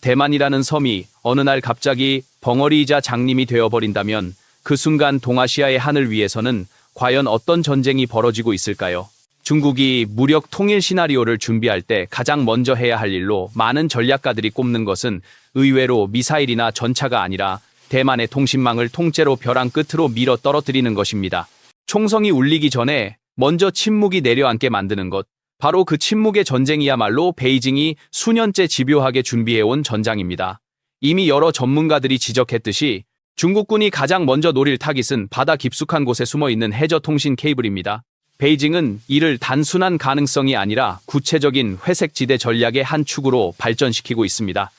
대만이라는 섬이 어느 날 갑자기 벙어리이자 장님이 되어버린다면 그 순간 동아시아의 하늘 위에서는 과연 어떤 전쟁이 벌어지고 있을까요? 중국이 무력 통일 시나리오를 준비할 때 가장 먼저 해야 할 일로 많은 전략가들이 꼽는 것은 의외로 미사일이나 전차가 아니라 대만의 통신망을 통째로 벼랑 끝으로 밀어 떨어뜨리는 것입니다. 총성이 울리기 전에 먼저 침묵이 내려앉게 만드는 것. 바로 그 침묵의 전쟁이야말로 베이징이 수년째 집요하게 준비해온 전장입니다. 이미 여러 전문가들이 지적했듯이 중국군이 가장 먼저 노릴 타깃은 바다 깊숙한 곳에 숨어있는 해저 통신 케이블입니다. 베이징은 이를 단순한 가능성이 아니라 구체적인 회색 지대 전략의 한 축으로 발전시키고 있습니다.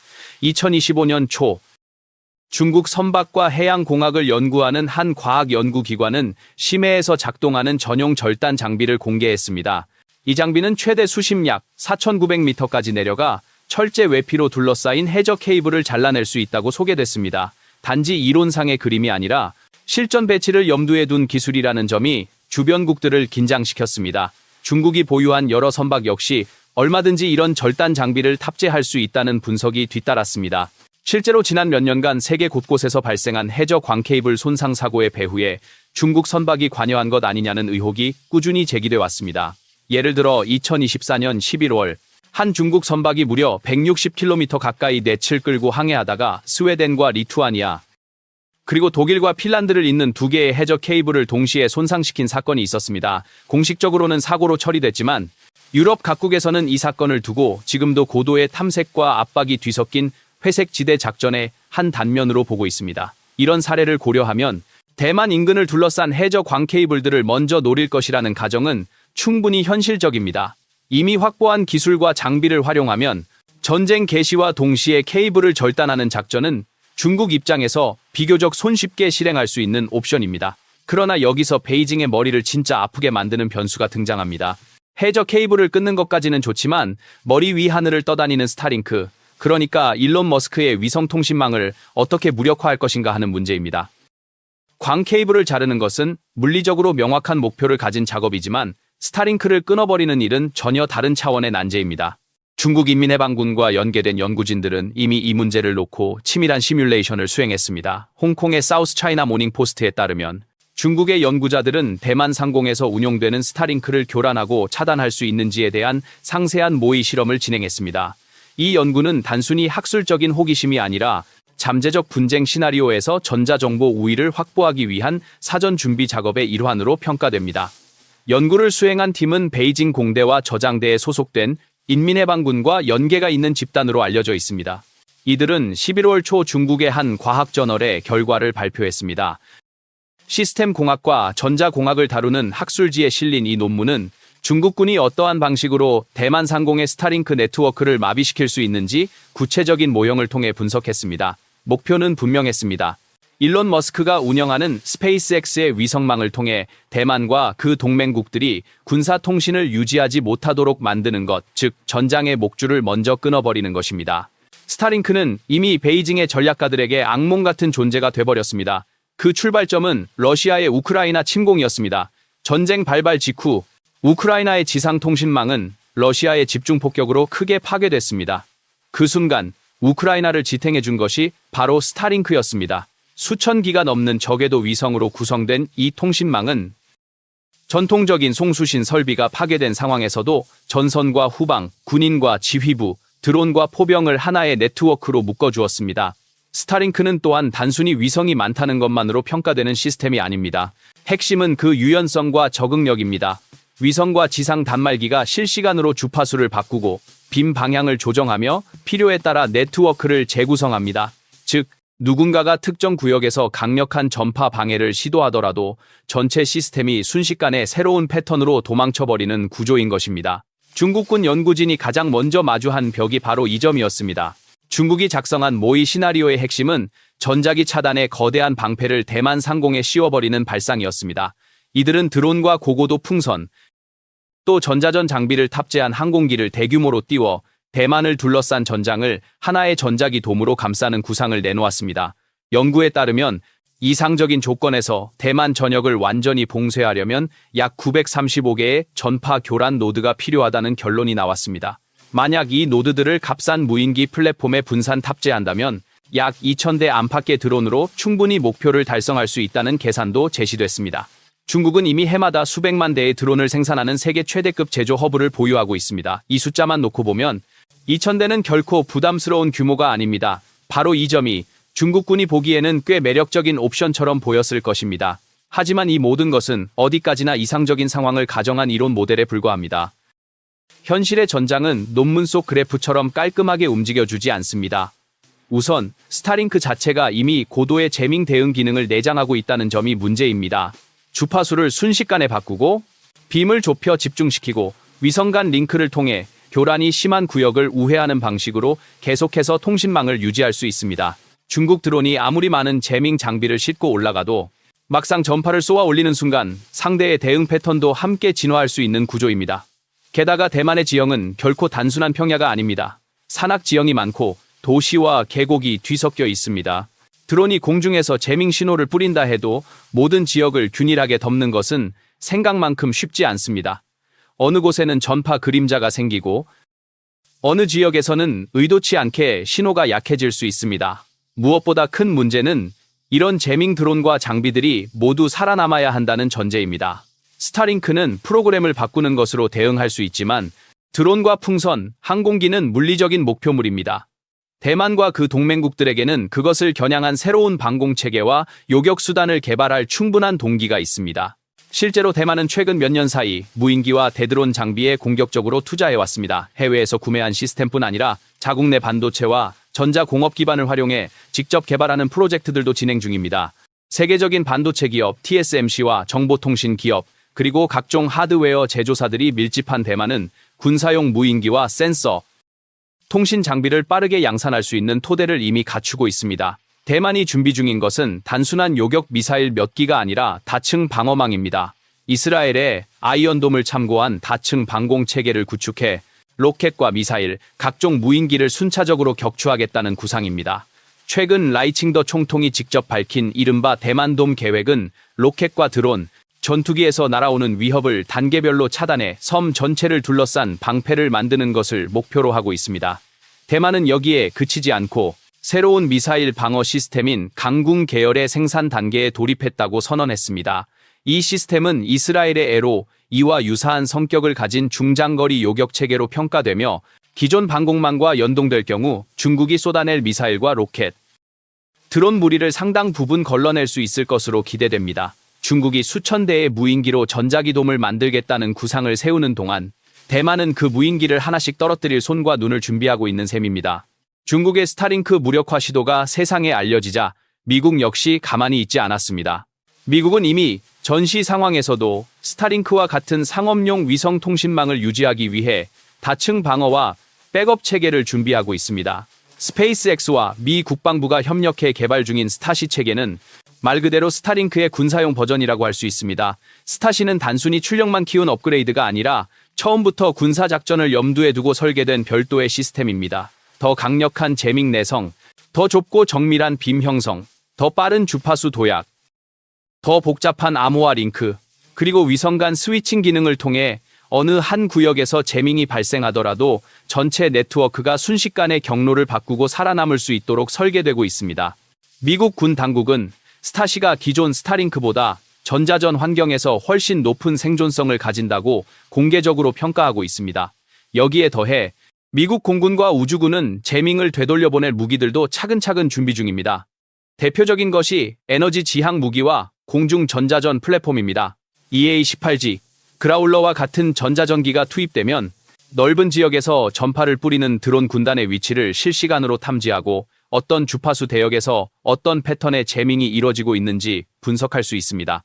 2025년 초 중국 선박과 해양공학을 연구하는 한 과학연구기관은 심해에서 작동하는 전용 절단 장비를 공개했습니다. 이 장비는 최대 수심약 4,900m까지 내려가 철제 외피로 둘러싸인 해저 케이블을 잘라낼 수 있다고 소개됐습니다. 단지 이론상의 그림이 아니라 실전 배치를 염두에 둔 기술이라는 점이 주변국들을 긴장시켰습니다. 중국이 보유한 여러 선박 역시 얼마든지 이런 절단 장비를 탑재할 수 있다는 분석이 뒤따랐습니다. 실제로 지난 몇 년간 세계 곳곳에서 발생한 해저 광케이블 손상 사고의 배후에 중국 선박이 관여한 것 아니냐는 의혹이 꾸준히 제기돼 왔습니다. 예를 들어 2024년 11월 한 중국 선박이 무려 160km 가까이 넷을 끌고 항해하다가 스웨덴과 리투아니아 그리고 독일과 핀란드를 잇는 두 개의 해저 케이블을 동시에 손상시킨 사건이 있었습니다. 공식적으로는 사고로 처리됐지만 유럽 각국에서는 이 사건을 두고 지금도 고도의 탐색과 압박이 뒤섞인 회색 지대 작전의 한 단면으로 보고 있습니다. 이런 사례를 고려하면 대만 인근을 둘러싼 해저 광케이블들을 먼저 노릴 것이라는 가정은 충분히 현실적입니다. 이미 확보한 기술과 장비를 활용하면 전쟁 개시와 동시에 케이블을 절단하는 작전은 중국 입장에서 비교적 손쉽게 실행할 수 있는 옵션입니다. 그러나 여기서 베이징의 머리를 진짜 아프게 만드는 변수가 등장합니다. 해저 케이블을 끊는 것까지는 좋지만 머리 위 하늘을 떠다니는 스타링크, 그러니까 일론 머스크의 위성통신망을 어떻게 무력화할 것인가 하는 문제입니다. 광 케이블을 자르는 것은 물리적으로 명확한 목표를 가진 작업이지만 스타링크를 끊어버리는 일은 전혀 다른 차원의 난제입니다. 중국 인민해방군과 연계된 연구진들은 이미 이 문제를 놓고 치밀한 시뮬레이션을 수행했습니다. 홍콩의 사우스 차이나 모닝 포스트에 따르면 중국의 연구자들은 대만 상공에서 운용되는 스타링크를 교란하고 차단할 수 있는지에 대한 상세한 모의 실험을 진행했습니다. 이 연구는 단순히 학술적인 호기심이 아니라 잠재적 분쟁 시나리오에서 전자정보 우위를 확보하기 위한 사전 준비 작업의 일환으로 평가됩니다. 연구를 수행한 팀은 베이징 공대와 저장대에 소속된 인민해방군과 연계가 있는 집단으로 알려져 있습니다. 이들은 11월 초 중국의 한 과학저널에 결과를 발표했습니다. 시스템 공학과 전자공학을 다루는 학술지에 실린 이 논문은 중국군이 어떠한 방식으로 대만 상공의 스타링크 네트워크를 마비시킬 수 있는지 구체적인 모형을 통해 분석했습니다. 목표는 분명했습니다. 일론 머스크가 운영하는 스페이스X의 위성망을 통해 대만과 그 동맹국들이 군사통신을 유지하지 못하도록 만드는 것, 즉 전장의 목줄을 먼저 끊어버리는 것입니다. 스타링크는 이미 베이징의 전략가들에게 악몽 같은 존재가 돼버렸습니다. 그 출발점은 러시아의 우크라이나 침공이었습니다. 전쟁 발발 직후 우크라이나의 지상통신망은 러시아의 집중폭격으로 크게 파괴됐습니다. 그 순간 우크라이나를 지탱해준 것이 바로 스타링크였습니다. 수천 기가 넘는 저궤도 위성으로 구성된 이 통신망은 전통적인 송수신 설비가 파괴된 상황에서도 전선과 후방, 군인과 지휘부, 드론과 포병을 하나의 네트워크로 묶어주었습니다. 스타링크는 또한 단순히 위성이 많다는 것만으로 평가되는 시스템이 아닙니다. 핵심은 그 유연성과 적응력입니다. 위성과 지상 단말기가 실시간으로 주파수를 바꾸고 빔 방향을 조정하며 필요에 따라 네트워크를 재구성합니다. 즉, 누군가가 특정 구역에서 강력한 전파 방해를 시도하더라도 전체 시스템이 순식간에 새로운 패턴으로 도망쳐버리는 구조인 것입니다. 중국군 연구진이 가장 먼저 마주한 벽이 바로 이 점이었습니다. 중국이 작성한 모의 시나리오의 핵심은 전자기 차단의 거대한 방패를 대만 상공에 씌워버리는 발상이었습니다. 이들은 드론과 고고도 풍선, 또 전자전 장비를 탑재한 항공기를 대규모로 띄워 대만을 둘러싼 전장을 하나의 전자기 돔으로 감싸는 구상을 내놓았습니다. 연구에 따르면 이상적인 조건에서 대만 전역을 완전히 봉쇄하려면 약 935개의 전파 교란 노드가 필요하다는 결론이 나왔습니다. 만약 이 노드들을 값싼 무인기 플랫폼에 분산 탑재한다면 약 2,000대 안팎의 드론으로 충분히 목표를 달성할 수 있다는 계산도 제시됐습니다. 중국은 이미 해마다 수백만 대의 드론을 생산하는 세계 최대급 제조 허브를 보유하고 있습니다. 이 숫자만 놓고 보면 2,000대는 결코 부담스러운 규모가 아닙니다. 바로 이 점이 중국군이 보기에는 꽤 매력적인 옵션처럼 보였을 것입니다. 하지만 이 모든 것은 어디까지나 이상적인 상황을 가정한 이론 모델에 불과합니다. 현실의 전장은 논문 속 그래프처럼 깔끔하게 움직여주지 않습니다. 우선 스타링크 자체가 이미 고도의 재밍 대응 기능을 내장하고 있다는 점이 문제입니다. 주파수를 순식간에 바꾸고 빔을 좁혀 집중시키고 위성 간 링크를 통해 교란이 심한 구역을 우회하는 방식으로 계속해서 통신망을 유지할 수 있습니다. 중국 드론이 아무리 많은 재밍 장비를 싣고 올라가도 막상 전파를 쏘아 올리는 순간 상대의 대응 패턴도 함께 진화할 수 있는 구조입니다. 게다가 대만의 지형은 결코 단순한 평야가 아닙니다. 산악 지형이 많고 도시와 계곡이 뒤섞여 있습니다. 드론이 공중에서 재밍 신호를 뿌린다 해도 모든 지역을 균일하게 덮는 것은 생각만큼 쉽지 않습니다. 어느 곳에는 전파 그림자가 생기고 어느 지역에서는 의도치 않게 신호가 약해질 수 있습니다. 무엇보다 큰 문제는 이런 재밍 드론과 장비들이 모두 살아남아야 한다는 전제입니다. 스타링크는 프로그램을 바꾸는 것으로 대응할 수 있지만 드론과 풍선, 항공기는 물리적인 목표물입니다. 대만과 그 동맹국들에게는 그것을 겨냥한 새로운 방공체계와 요격수단을 개발할 충분한 동기가 있습니다. 실제로 대만은 최근 몇 년 사이 무인기와 대드론 장비에 공격적으로 투자해왔습니다. 해외에서 구매한 시스템뿐 아니라 자국 내 반도체와 전자공업 기반을 활용해 직접 개발하는 프로젝트들도 진행 중입니다. 세계적인 반도체 기업 TSMC와 정보통신 기업, 그리고 각종 하드웨어 제조사들이 밀집한 대만은 군사용 무인기와 센서, 통신 장비를 빠르게 양산할 수 있는 토대를 이미 갖추고 있습니다. 대만이 준비 중인 것은 단순한 요격 미사일 몇 기가 아니라 다층 방어망입니다. 이스라엘의 아이언돔을 참고한 다층 방공 체계를 구축해 로켓과 미사일, 각종 무인기를 순차적으로 격추하겠다는 구상입니다. 최근 라이칭더 총통이 직접 밝힌 이른바 대만돔 계획은 로켓과 드론, 전투기에서 날아오는 위협을 단계별로 차단해 섬 전체를 둘러싼 방패를 만드는 것을 목표로 하고 있습니다. 대만은 여기에 그치지 않고 새로운 미사일 방어 시스템인 강궁 계열의 생산 단계에 돌입했다고 선언했습니다. 이 시스템은 이스라엘의 에로 2와 유사한 성격을 가진 중장거리 요격 체계로 평가되며 기존 방공망과 연동될 경우 중국이 쏟아낼 미사일과 로켓, 드론 무리를 상당 부분 걸러낼 수 있을 것으로 기대됩니다. 중국이 수천 대의 무인기로 전자기돔을 만들겠다는 구상을 세우는 동안 대만은 그 무인기를 하나씩 떨어뜨릴 손과 눈을 준비하고 있는 셈입니다. 중국의 스타링크 무력화 시도가 세상에 알려지자 미국 역시 가만히 있지 않았습니다. 미국은 이미 전시 상황에서도 스타링크와 같은 상업용 위성 통신망을 유지하기 위해 다층 방어와 백업 체계를 준비하고 있습니다. 스페이스X와 미 국방부가 협력해 개발 중인 스타시 체계는 말 그대로 스타링크의 군사용 버전이라고 할 수 있습니다. 스타시는 단순히 출력만 키운 업그레이드가 아니라 처음부터 군사작전을 염두에 두고 설계된 별도의 시스템입니다. 더 강력한 재밍 내성, 더 좁고 정밀한 빔 형성, 더 빠른 주파수 도약, 더 복잡한 암호화 링크, 그리고 위성 간 스위칭 기능을 통해 어느 한 구역에서 재밍이 발생하더라도 전체 네트워크가 순식간에 경로를 바꾸고 살아남을 수 있도록 설계되고 있습니다. 미국 군 당국은 스타시가 기존 스타링크보다 전자전 환경에서 훨씬 높은 생존성을 가진다고 공개적으로 평가하고 있습니다. 여기에 더해 미국 공군과 우주군은 재밍을 되돌려보낼 무기들도 차근차근 준비 중입니다. 대표적인 것이 에너지 지향 무기와 공중 전자전 플랫폼입니다. EA-18G, 그라울러와 같은 전자전기가 투입되면 넓은 지역에서 전파를 뿌리는 드론 군단의 위치를 실시간으로 탐지하고 어떤 주파수 대역에서 어떤 패턴의 재밍이 이뤄지고 있는지 분석할 수 있습니다.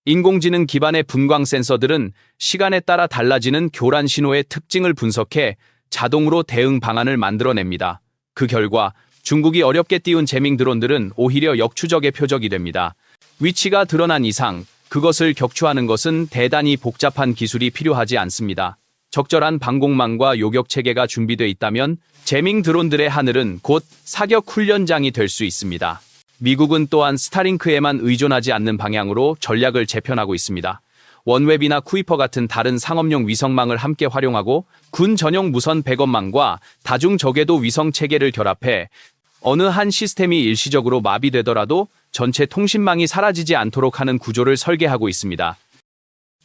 인공지능 기반의 분광 센서들은 시간에 따라 달라지는 교란 신호의 특징을 분석해 자동으로 대응 방안을 만들어냅니다. 그 결과 중국이 어렵게 띄운 재밍 드론들은 오히려 역추적의 표적이 됩니다. 위치가 드러난 이상 그것을 격추하는 것은 대단히 복잡한 기술이 필요하지 않습니다. 적절한 방공망과 요격 체계가 준비되어 있다면 재밍 드론들의 하늘은 곧 사격 훈련장이 될 수 있습니다. 미국은 또한 스타링크에만 의존하지 않는 방향으로 전략을 재편하고 있습니다. 원웹이나 쿠이퍼 같은 다른 상업용 위성망을 함께 활용하고 군 전용 무선 백업망과 다중 저궤도 위성 체계를 결합해 어느 한 시스템이 일시적으로 마비되더라도 전체 통신망이 사라지지 않도록 하는 구조를 설계하고 있습니다.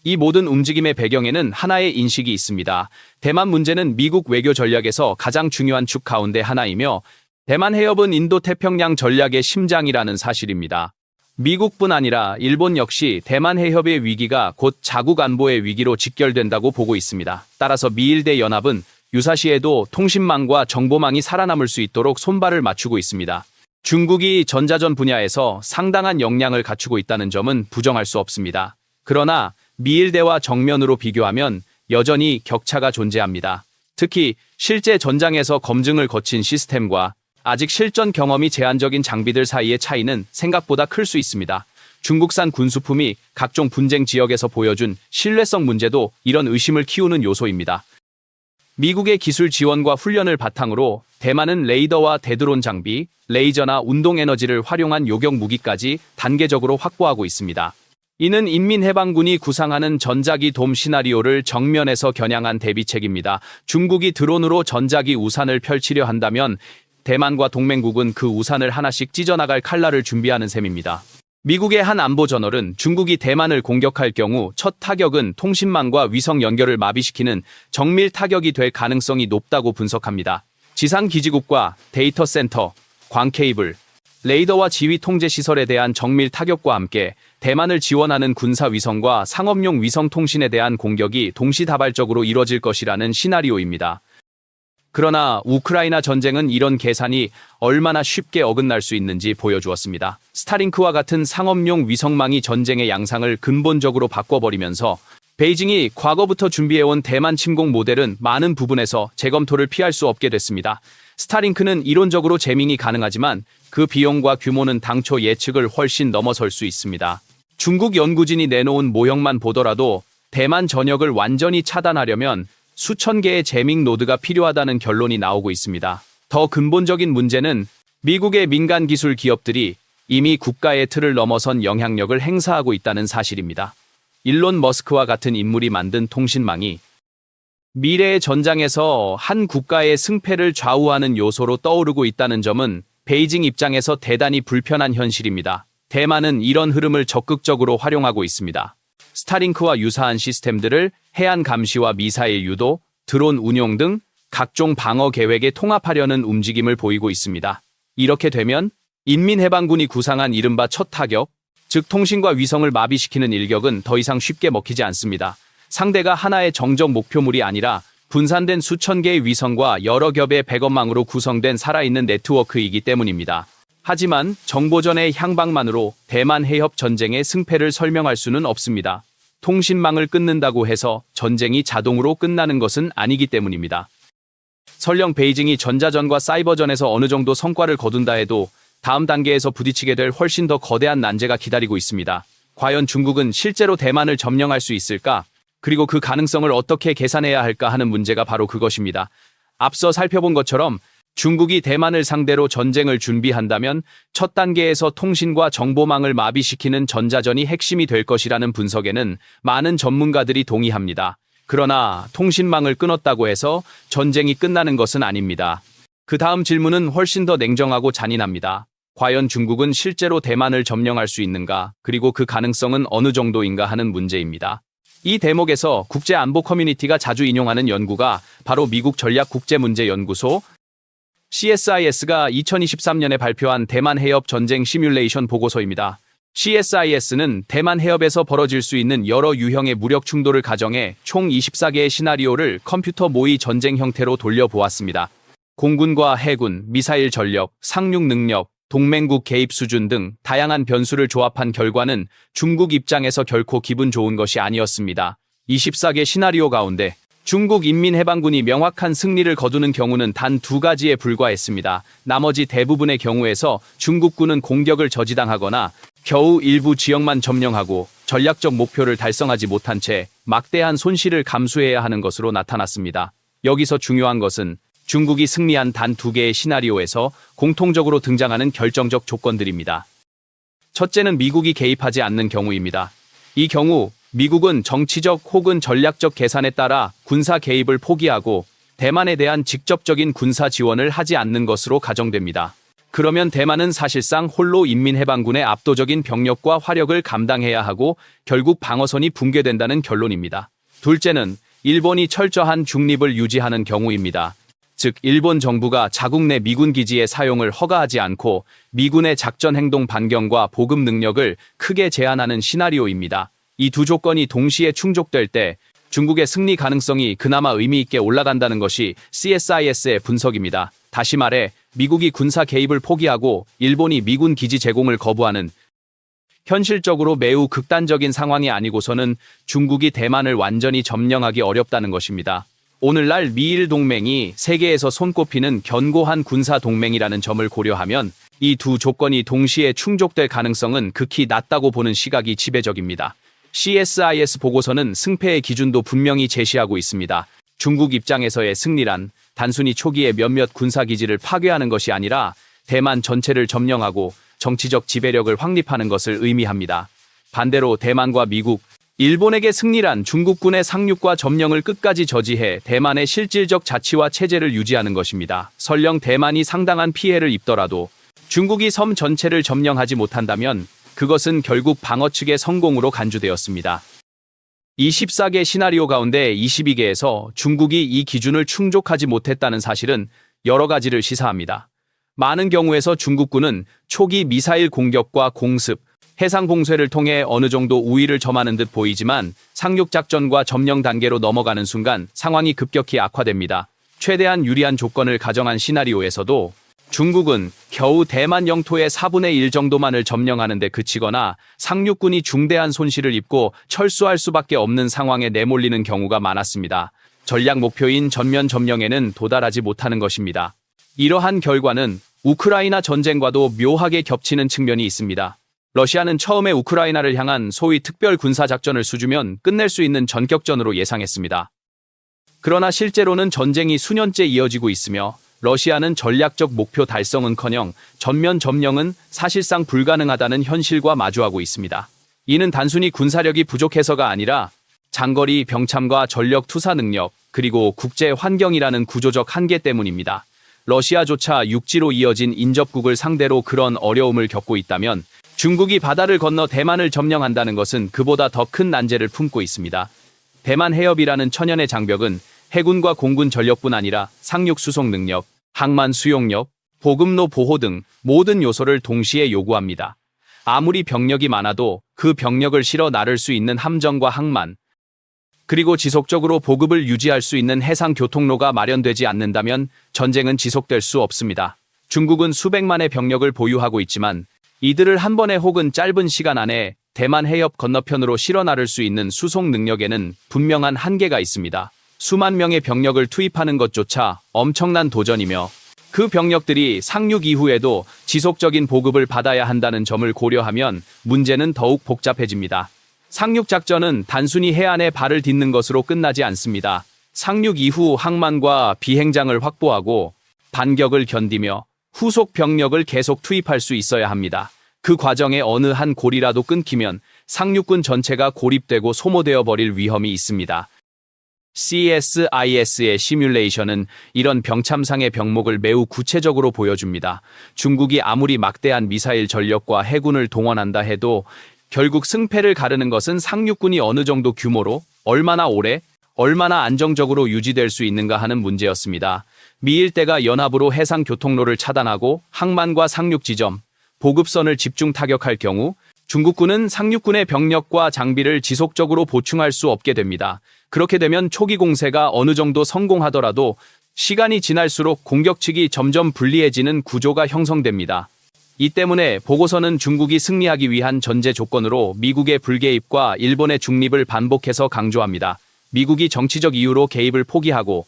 이 모든 움직임의 배경에는 하나의 인식이 있습니다. 대만 문제는 미국 외교 전략에서 가장 중요한 축 가운데 하나이며 대만 해협은 인도태평양 전략의 심장이라는 사실입니다. 미국뿐 아니라 일본 역시 대만 해협의 위기가 곧 자국 안보의 위기로 직결된다고 보고 있습니다. 따라서 미일대 연합은 유사시에도 통신망과 정보망이 살아남을 수 있도록 손발을 맞추고 있습니다. 중국이 전자전 분야에서 상당한 역량을 갖추고 있다는 점은 부정할 수 없습니다. 그러나 미일대와 정면으로 비교하면 여전히 격차가 존재합니다. 특히 실제 전장에서 검증을 거친 시스템과 아직 실전 경험이 제한적인 장비들 사이의 차이는 생각보다 클 수 있습니다. 중국산 군수품이 각종 분쟁 지역에서 보여준 신뢰성 문제도 이런 의심을 키우는 요소입니다. 미국의 기술 지원과 훈련을 바탕으로 대만은 레이더와 대드론 장비, 레이저나 운동에너지를 활용한 요격 무기까지 단계적으로 확보하고 있습니다. 이는 인민해방군이 구상하는 전자기 돔 시나리오를 정면에서 겨냥한 대비책입니다. 중국이 드론으로 전자기 우산을 펼치려 한다면 대만과 동맹국은 그 우산을 하나씩 찢어나갈 칼날을 준비하는 셈입니다. 미국의 한 안보 저널은 중국이 대만을 공격할 경우 첫 타격은 통신망과 위성 연결을 마비시키는 정밀 타격이 될 가능성이 높다고 분석합니다. 지상기지국과 데이터 센터, 광케이블, 레이더와 지휘 통제 시설에 대한 정밀 타격과 함께 대만을 지원하는 군사 위성과 상업용 위성 통신에 대한 공격이 동시다발적으로 이뤄질 것이라는 시나리오입니다. 그러나 우크라이나 전쟁은 이런 계산이 얼마나 쉽게 어긋날 수 있는지 보여주었습니다. 스타링크와 같은 상업용 위성망이 전쟁의 양상을 근본적으로 바꿔버리면서 베이징이 과거부터 준비해온 대만 침공 모델은 많은 부분에서 재검토를 피할 수 없게 됐습니다. 스타링크는 이론적으로 재밍이 가능하지만 그 비용과 규모는 당초 예측을 훨씬 넘어설 수 있습니다. 중국 연구진이 내놓은 모형만 보더라도 대만 전역을 완전히 차단하려면 수천 개의 재밍 노드가 필요하다는 결론이 나오고 있습니다. 더 근본적인 문제는 미국의 민간 기술 기업들이 이미 국가의 틀을 넘어선 영향력을 행사하고 있다는 사실입니다. 일론 머스크와 같은 인물이 만든 통신망이 미래의 전장에서 한 국가의 승패를 좌우하는 요소로 떠오르고 있다는 점은 베이징 입장에서 대단히 불편한 현실입니다. 대만은 이런 흐름을 적극적으로 활용하고 있습니다. 스타링크와 유사한 시스템들을 해안 감시와 미사일 유도, 드론 운용 등 각종 방어 계획에 통합하려는 움직임을 보이고 있습니다. 이렇게 되면 인민해방군이 구상한 이른바 첫 타격, 즉 통신과 위성을 마비시키는 일격은 더 이상 쉽게 먹히지 않습니다. 상대가 하나의 정적 목표물이 아니라 분산된 수천 개의 위성과 여러 겹의 백업망으로 구성된 살아있는 네트워크이기 때문입니다. 하지만 정보전의 향방만으로 대만 해협 전쟁의 승패를 설명할 수는 없습니다. 통신망을 끊는다고 해서 전쟁이 자동으로 끝나는 것은 아니기 때문입니다. 설령 베이징이 전자전과 사이버전에서 어느 정도 성과를 거둔다 해도 다음 단계에서 부딪히게 될 훨씬 더 거대한 난제가 기다리고 있습니다. 과연 중국은 실제로 대만을 점령할 수 있을까? 그리고 그 가능성을 어떻게 계산해야 할까 하는 문제가 바로 그것입니다. 앞서 살펴본 것처럼 중국이 대만을 상대로 전쟁을 준비한다면 첫 단계에서 통신과 정보망을 마비시키는 전자전이 핵심이 될 것이라는 분석에는 많은 전문가들이 동의합니다. 그러나 통신망을 끊었다고 해서 전쟁이 끝나는 것은 아닙니다. 그 다음 질문은 훨씬 더 냉정하고 잔인합니다. 과연 중국은 실제로 대만을 점령할 수 있는가? 그리고 그 가능성은 어느 정도인가 하는 문제입니다. 이 대목에서 국제안보 커뮤니티가 자주 인용하는 연구가 바로 미국 전략국제문제연구소 CSIS가 2023년에 발표한 대만 해협 전쟁 시뮬레이션 보고서입니다. CSIS는 대만 해협에서 벌어질 수 있는 여러 유형의 무력 충돌을 가정해 총 24개의 시나리오를 컴퓨터 모의 전쟁 형태로 돌려보았습니다. 공군과 해군, 미사일 전력, 상륙 능력, 동맹국 개입 수준 등 다양한 변수를 조합한 결과는 중국 입장에서 결코 기분 좋은 것이 아니었습니다. 24개 시나리오 가운데 중국 인민해방군이 명확한 승리를 거두는 경우는 단 2가지에 불과했습니다. 나머지 대부분의 경우에서 중국군은 공격을 저지당하거나 겨우 일부 지역만 점령하고 전략적 목표를 달성하지 못한 채 막대한 손실을 감수해야 하는 것으로 나타났습니다. 여기서 중요한 것은 중국이 승리한 단 2개의 시나리오에서 공통적으로 등장하는 결정적 조건들입니다. 첫째는 미국이 개입하지 않는 경우입니다. 이 경우 미국은 정치적 혹은 전략적 계산에 따라 군사 개입을 포기하고 대만에 대한 직접적인 군사 지원을 하지 않는 것으로 가정됩니다. 그러면 대만은 사실상 홀로 인민해방군의 압도적인 병력과 화력을 감당해야 하고 결국 방어선이 붕괴된다는 결론입니다. 둘째는 일본이 철저한 중립을 유지하는 경우입니다. 즉, 일본 정부가 자국 내 미군 기지의 사용을 허가하지 않고 미군의 작전 행동 반경과 보급 능력을 크게 제한하는 시나리오입니다. 이 두 조건이 동시에 충족될 때 중국의 승리 가능성이 그나마 의미 있게 올라간다는 것이 CSIS의 분석입니다. 다시 말해 미국이 군사 개입을 포기하고 일본이 미군 기지 제공을 거부하는 현실적으로 매우 극단적인 상황이 아니고서는 중국이 대만을 완전히 점령하기 어렵다는 것입니다. 오늘날 미일 동맹이 세계에서 손꼽히는 견고한 군사 동맹이라는 점을 고려하면 이 두 조건이 동시에 충족될 가능성은 극히 낮다고 보는 시각이 지배적입니다. CSIS 보고서는 승패의 기준도 분명히 제시하고 있습니다. 중국 입장에서의 승리란 단순히 초기에 몇몇 군사기지를 파괴하는 것이 아니라 대만 전체를 점령하고 정치적 지배력을 확립하는 것을 의미합니다. 반대로 대만과 미국, 일본에게 승리란 중국군의 상륙과 점령을 끝까지 저지해 대만의 실질적 자치와 체제를 유지하는 것입니다. 설령 대만이 상당한 피해를 입더라도 중국이 섬 전체를 점령하지 못한다면 그것은 결국 방어 측의 성공으로 간주되었습니다. 24개 시나리오 가운데 22개에서 중국이 이 기준을 충족하지 못했다는 사실은 여러 가지를 시사합니다. 많은 경우에서 중국군은 초기 미사일 공격과 공습, 해상 봉쇄를 통해 어느 정도 우위를 점하는 듯 보이지만 상륙작전과 점령 단계로 넘어가는 순간 상황이 급격히 악화됩니다. 최대한 유리한 조건을 가정한 시나리오에서도 중국은 겨우 대만 영토의 4분의 1 정도만을 점령하는 데 그치거나 상륙군이 중대한 손실을 입고 철수할 수밖에 없는 상황에 내몰리는 경우가 많았습니다. 전략 목표인 전면 점령에는 도달하지 못하는 것입니다. 이러한 결과는 우크라이나 전쟁과도 묘하게 겹치는 측면이 있습니다. 러시아는 처음에 우크라이나를 향한 소위 특별 군사작전을 수주면 끝낼 수 있는 전격전으로 예상했습니다. 그러나 실제로는 전쟁이 수년째 이어지고 있으며 러시아는 전략적 목표 달성은커녕 전면 점령은 사실상 불가능하다는 현실과 마주하고 있습니다. 이는 단순히 군사력이 부족해서가 아니라 장거리 병참과 전력 투사 능력, 그리고 국제 환경이라는 구조적 한계 때문입니다. 러시아조차 육지로 이어진 인접국을 상대로 그런 어려움을 겪고 있다면 중국이 바다를 건너 대만을 점령한다는 것은 그보다 더 큰 난제를 품고 있습니다. 대만 해협이라는 천연의 장벽은 해군과 공군 전력뿐 아니라 상륙 수송 능력, 항만 수용력, 보급로 보호 등 모든 요소를 동시에 요구합니다. 아무리 병력이 많아도 그 병력을 실어 나를 수 있는 함정과 항만, 그리고 지속적으로 보급을 유지할 수 있는 해상 교통로가 마련되지 않는다면 전쟁은 지속될 수 없습니다. 중국은 수백만의 병력을 보유하고 있지만 이들을 한 번에 혹은 짧은 시간 안에 대만 해협 건너편으로 실어 나를 수 있는 수송 능력에는 분명한 한계가 있습니다. 수만 명의 병력을 투입하는 것조차 엄청난 도전이며 그 병력들이 상륙 이후에도 지속적인 보급을 받아야 한다는 점을 고려하면 문제는 더욱 복잡해집니다. 상륙작전은 단순히 해안에 발을 딛는 것으로 끝나지 않습니다. 상륙 이후 항만과 비행장을 확보하고 반격을 견디며 후속 병력을 계속 투입할 수 있어야 합니다. 그 과정에 어느 한 골이라도 끊기면 상륙군 전체가 고립되고 소모되어 버릴 위험이 있습니다. CSIS의 시뮬레이션은 이런 병참상의 병목을 매우 구체적으로 보여줍니다. 중국이 아무리 막대한 미사일 전력과 해군을 동원한다 해도 결국 승패를 가르는 것은 상륙군이 어느 정도 규모로, 얼마나 오래, 얼마나 안정적으로 유지될 수 있는가 하는 문제였습니다. 미일대가 연합으로 해상 교통로를 차단하고 항만과 상륙 지점, 보급선을 집중 타격할 경우 중국군은 상륙군의 병력과 장비를 지속적으로 보충할 수 없게 됩니다. 그렇게 되면 초기 공세가 어느 정도 성공하더라도 시간이 지날수록 공격 측이 점점 불리해지는 구조가 형성됩니다. 이 때문에 보고서는 중국이 승리하기 위한 전제 조건으로 미국의 불개입과 일본의 중립을 반복해서 강조합니다. 미국이 정치적 이유로 개입을 포기하고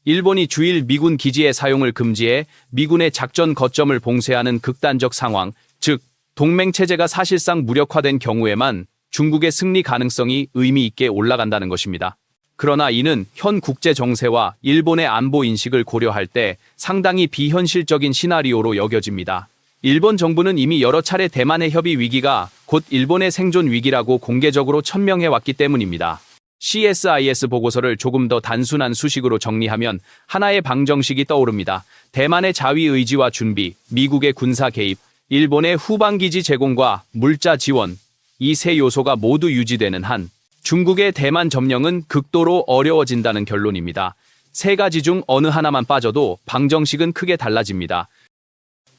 일본이 주일 미군 기지의 사용을 금지해 미군의 작전 거점을 봉쇄하는 극단적 상황, 즉 동맹체제가 사실상 무력화된 경우에만 중국의 승리 가능성이 의미 있게 올라간다는 것입니다. 그러나 이는 현 국제 정세와 일본의 안보 인식을 고려할 때 상당히 비현실적인 시나리오로 여겨집니다. 일본 정부는 이미 여러 차례 대만의 협의 위기가 곧 일본의 생존 위기라고 공개적으로 천명해왔기 때문입니다. CSIS 보고서를 조금 더 단순한 수식으로 정리하면 하나의 방정식이 떠오릅니다. 대만의 자위 의지와 준비, 미국의 군사 개입, 일본의 후방기지 제공과 물자 지원, 이 세 요소가 모두 유지되는 한 중국의 대만 점령은 극도로 어려워진다는 결론입니다. 세 가지 중 어느 하나만 빠져도 방정식은 크게 달라집니다.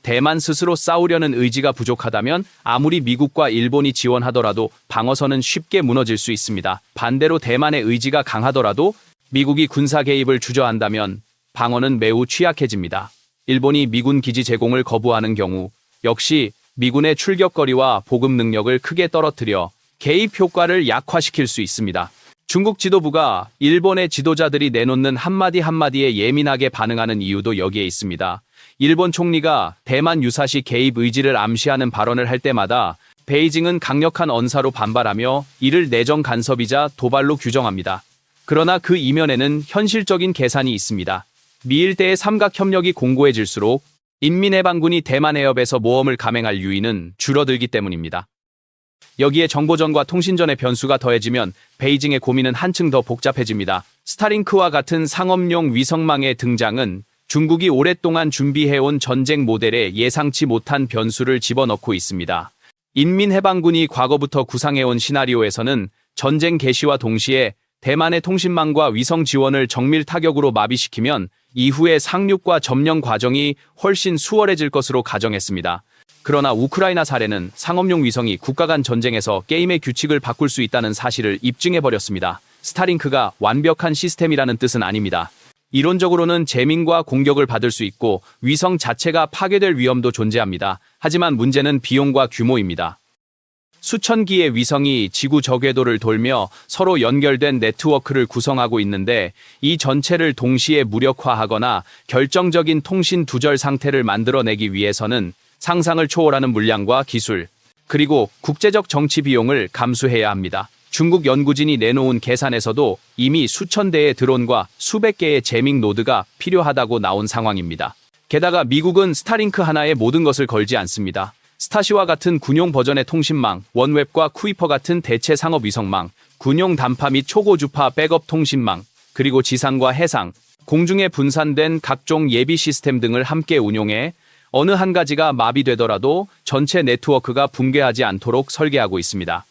대만 스스로 싸우려는 의지가 부족하다면 아무리 미국과 일본이 지원하더라도 방어선은 쉽게 무너질 수 있습니다. 반대로 대만의 의지가 강하더라도 미국이 군사 개입을 주저한다면 방어는 매우 취약해집니다. 일본이 미군 기지 제공을 거부하는 경우 역시 미군의 출격거리와 보급 능력을 크게 떨어뜨려 개입 효과를 약화시킬 수 있습니다. 중국 지도부가 일본의 지도자들이 내놓는 한마디 한마디에 예민하게 반응하는 이유도 여기에 있습니다. 일본 총리가 대만 유사시 개입 의지를 암시하는 발언을 할 때마다 베이징은 강력한 언사로 반발하며 이를 내정 간섭이자 도발로 규정합니다. 그러나 그 이면에는 현실적인 계산이 있습니다. 미일대의 삼각협력이 공고해질수록 인민해방군이 대만 해협에서 모험을 감행할 유인은 줄어들기 때문입니다. 여기에 정보전과 통신전의 변수가 더해지면 베이징의 고민은 한층 더 복잡해집니다. 스타링크와 같은 상업용 위성망의 등장은 중국이 오랫동안 준비해온 전쟁 모델에 예상치 못한 변수를 집어넣고 있습니다. 인민해방군이 과거부터 구상해온 시나리오에서는 전쟁 개시와 동시에 대만의 통신망과 위성 지원을 정밀 타격으로 마비시키면 이후의 상륙과 점령 과정이 훨씬 수월해질 것으로 가정했습니다. 그러나 우크라이나 사례는 상업용 위성이 국가 간 전쟁에서 게임의 규칙을 바꿀 수 있다는 사실을 입증해버렸습니다. 스타링크가 완벽한 시스템이라는 뜻은 아닙니다. 이론적으로는 재민과 공격을 받을 수 있고 위성 자체가 파괴될 위험도 존재합니다. 하지만 문제는 비용과 규모입니다. 수천 기의 위성이 지구 저궤도를 돌며 서로 연결된 네트워크를 구성하고 있는데 이 전체를 동시에 무력화하거나 결정적인 통신 두절 상태를 만들어내기 위해서는 상상을 초월하는 물량과 기술, 그리고 국제적 정치 비용을 감수해야 합니다. 중국 연구진이 내놓은 계산에서도 이미 수천 대의 드론과 수백 개의 제밍 노드가 필요하다고 나온 상황입니다. 게다가 미국은 스타링크 하나에 모든 것을 걸지 않습니다. 스타시와 같은 군용 버전의 통신망, 원웹과 쿠이퍼 같은 대체 상업 위성망, 군용 단파 및 초고주파 백업 통신망, 그리고 지상과 해상, 공중에 분산된 각종 예비 시스템 등을 함께 운용해 어느 한 가지가 마비되더라도 전체 네트워크가 붕괴하지 않도록 설계하고 있습니다.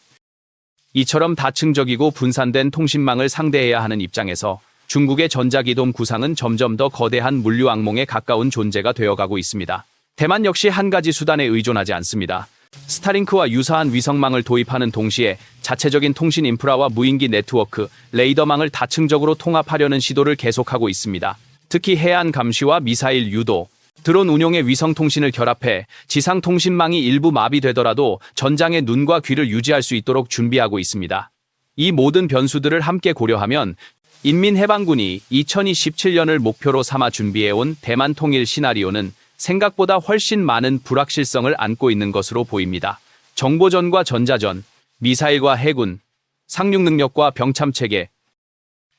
이처럼 다층적이고 분산된 통신망을 상대해야 하는 입장에서 중국의 전자기돔 구상은 점점 더 거대한 물류 악몽에 가까운 존재가 되어가고 있습니다. 대만 역시 한 가지 수단에 의존하지 않습니다. 스타링크와 유사한 위성망을 도입하는 동시에 자체적인 통신 인프라와 무인기 네트워크, 레이더망을 다층적으로 통합하려는 시도를 계속하고 있습니다. 특히 해안 감시와 미사일 유도, 드론 운용의 위성 통신을 결합해 지상 통신망이 일부 마비되더라도 전장의 눈과 귀를 유지할 수 있도록 준비하고 있습니다. 이 모든 변수들을 함께 고려하면 인민해방군이 2027년을 목표로 삼아 준비해온 대만 통일 시나리오는 생각보다 훨씬 많은 불확실성을 안고 있는 것으로 보입니다. 정보전과 전자전, 미사일과 해군, 상륙 능력과 병참체계,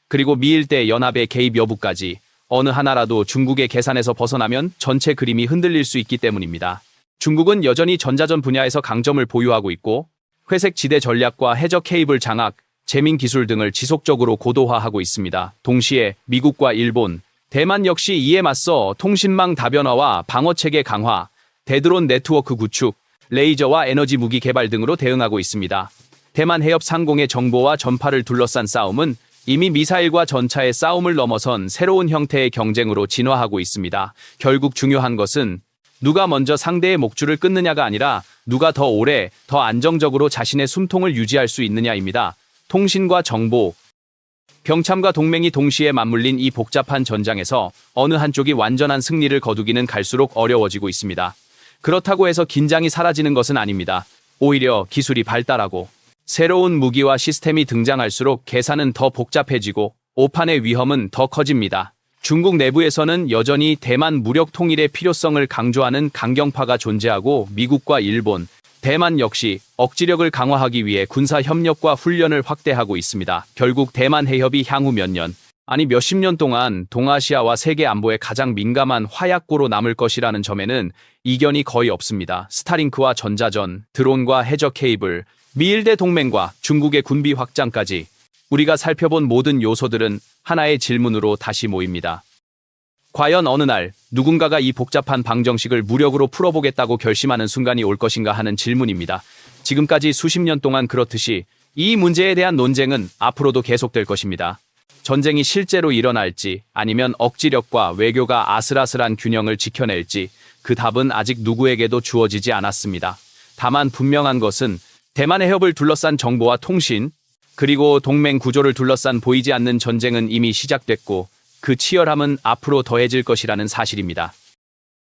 그리고 미일대 연합의 개입 여부까지 어느 하나라도 중국의 계산에서 벗어나면 전체 그림이 흔들릴 수 있기 때문입니다. 중국은 여전히 전자전 분야에서 강점을 보유하고 있고 회색 지대 전략과 해적 케이블 장악, 재민 기술 등을 지속적으로 고도화하고 있습니다. 동시에 미국과 일본, 대만 역시 이에 맞서 통신망 다변화와 방어체계 강화, 대드론 네트워크 구축, 레이저와 에너지 무기 개발 등으로 대응하고 있습니다. 대만 해협 상공의 정보와 전파를 둘러싼 싸움은 이미 미사일과 전차의 싸움을 넘어선 새로운 형태의 경쟁으로 진화하고 있습니다. 결국 중요한 것은 누가 먼저 상대의 목줄을 끊느냐가 아니라 누가 더 오래, 더 안정적으로 자신의 숨통을 유지할 수 있느냐입니다. 통신과 정보, 병참과 동맹이 동시에 맞물린 이 복잡한 전장에서 어느 한쪽이 완전한 승리를 거두기는 갈수록 어려워지고 있습니다. 그렇다고 해서 긴장이 사라지는 것은 아닙니다. 오히려 기술이 발달하고 새로운 무기와 시스템이 등장할수록 계산은 더 복잡해지고 오판의 위험은 더 커집니다. 중국 내부에서는 여전히 대만 무력 통일의 필요성을 강조하는 강경파가 존재하고 미국과 일본, 대만 역시 억지력을 강화하기 위해 군사 협력과 훈련을 확대하고 있습니다. 결국 대만 해협이 향후 몇 년 아니 몇십 년 동안 동아시아와 세계 안보에 가장 민감한 화약고로 남을 것이라는 점에는 이견이 거의 없습니다. 스타링크와 전자전, 드론과 해저 케이블, 미일 대 동맹과 중국의 군비 확장까지 우리가 살펴본 모든 요소들은 하나의 질문으로 다시 모입니다. 과연 어느 날 누군가가 이 복잡한 방정식을 무력으로 풀어보겠다고 결심하는 순간이 올 것인가 하는 질문입니다. 지금까지 수십 년 동안 그렇듯이 이 문제에 대한 논쟁은 앞으로도 계속될 것입니다. 전쟁이 실제로 일어날지 아니면 억지력과 외교가 아슬아슬한 균형을 지켜낼지 그 답은 아직 누구에게도 주어지지 않았습니다. 다만 분명한 것은 대만 해협을 둘러싼 정보와 통신, 그리고 동맹 구조를 둘러싼 보이지 않는 전쟁은 이미 시작됐고 그 치열함은 앞으로 더해질 것이라는 사실입니다.